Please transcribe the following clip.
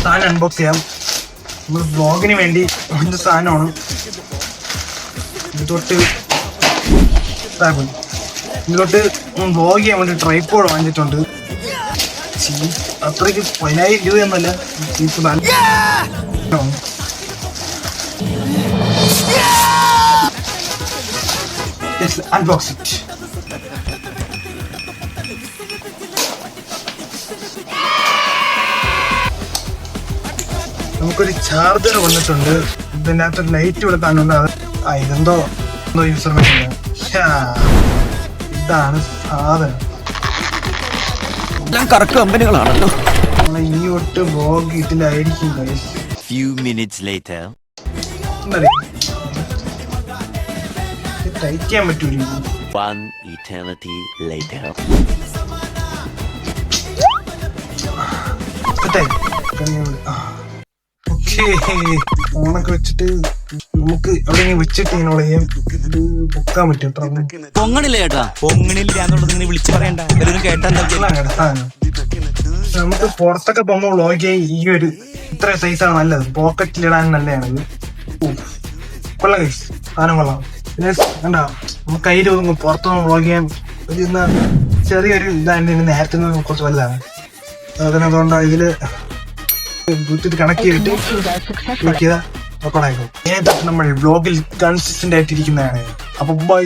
സാധനം അൺബോക്സ് ചെയ്യാം. നമ്മൾ വ്ളോഗിന് വേണ്ടി ഒരു സാധനമാണ് ഇതിലോട്ട് വ്ളോഗ് ചെയ്യാൻ വേണ്ടി ട്രൈപോഡ് വാങ്ങിച്ചിട്ടുണ്ട്. അത്രയ്ക്ക് 10,000 രൂപയൊന്നുമല്ല, അൺബോക്സ് ഇറ്റ്. നമുക്കൊരു ചാർജർ വന്നിട്ടുണ്ട്. ഇതിനകത്ത് ലൈറ്റ് കൊടുക്കാനുണ്ട്. ഇതെന്തോ യൂസർ മെഷീൻ. ഇതാണ് സാധനം. കറക്റ്റ് കമ്പനികളാണല്ലോ. നമ്മളെ ഈ ഒട്ട് വ്ളോഗ് ഇതിലായിരിക്കും. ടൈറ്റ് ചെയ്യാൻ പറ്റൂല. ഫോണൊക്കെ വെച്ചിട്ട് നമുക്ക് എവിടെയെങ്കിലും വെച്ചിട്ട് ഇങ്ങനെ ഇത് പൊക്കാൻ പറ്റും. പൊങ്ങണില്ല ചേട്ടാ, പൊങ്ങണില്ല എന്നുള്ളത് ഇങ്ങനെ വിളിച്ചു പറയണ്ട. കേട്ടാ നമുക്ക് പുറത്തൊക്കെ പോകുമ്പോൾ വ്ളോഗ് ചെയ്യാൻ ഈ ഒരു ഇത്ര സൈസാണ് നല്ലത്. പോക്കറ്റിലിടാൻ നല്ലതാണത്. കൊള്ളാം ഗൈസ്, സാധനം കൊള്ളാം. പിന്നെ കണ്ടാ നമുക്ക് കയ്യിൽ ഒതുങ്ങും. പുറത്തൊന്നും വ്ളോഗ് ചെയ്യാൻ ഒരു ചെറിയൊരു ഇതാണ്. നേരത്തെ കുറച്ച് വലുതാണ്. അതുകൊണ്ട് ഇതില് ബ്ലൂടൂത്ത് കണക്ട് ചെയ്തിട്ട് റെക്കോർഡായിക്കോളും. ഇതിനെ തൊട്ട് നമ്മൾ വ്ളോഗിൽ കൺസിസ്റ്റന്റ് ആയിട്ടിരിക്കുന്നതാണ്. അപ്പൊ ബൈ.